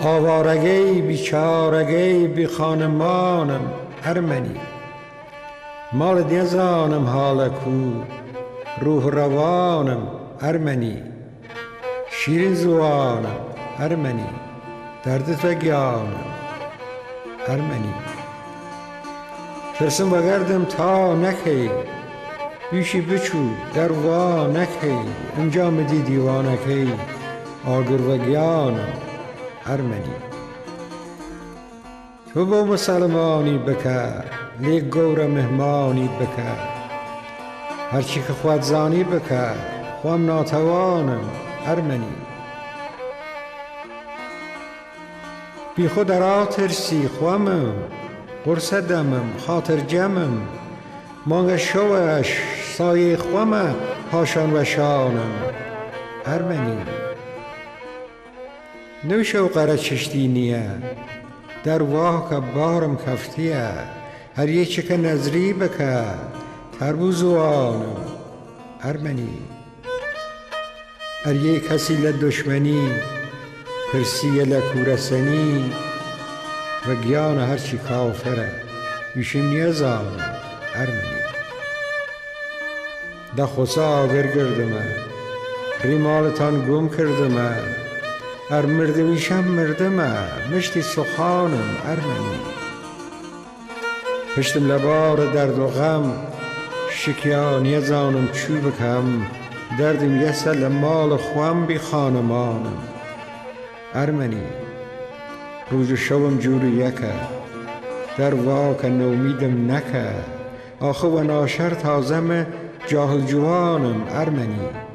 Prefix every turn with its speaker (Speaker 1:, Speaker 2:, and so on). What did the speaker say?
Speaker 1: آوارگی بیچارگی بی خانمانم ارمنی. مال نیزانم حال کو روح روانم ارمنی. شیرین زوانم ارمنی، دردت و گیانم ارمنی. ترسم بگردم تا نکی بیشی بچو در وا نکی. انجام دی دیوانکی آگر و گیانم ارمنی. تو با مسلمانی بکر لیک گور مهمانی بکر. هرچی که خود زانی بکر خوام ناتوانم ارمنی. بی خود را ترسی خوامم قرص دمم خاطر جمم. مانگ شوش سایه خوامه هاشان و شانم ارمنی. نوشو قره چشتی نیه در واه که بارم کفتیه. هر یه چکه نظری بکه تربوزوانم ارمنی. هر یه کسی لدشمنی پرسی لکورسنی و گیان هرچی کافره بیشیم نیزانم ارمنی. ده خوصا آگر گردمه ریمالتان گم کردمه. ار مردمیشم مردمه مشتی سخانم ارمنی. پشتم لبار درد و غم شکیان یه زانم چو بکم. دردم یه سل مال خوام بی خانمانم ارمنی. روز و شوم جور یکه در واک نومیدم نکه. آخه و ناشر تازم جاهل جوانم ارمنی.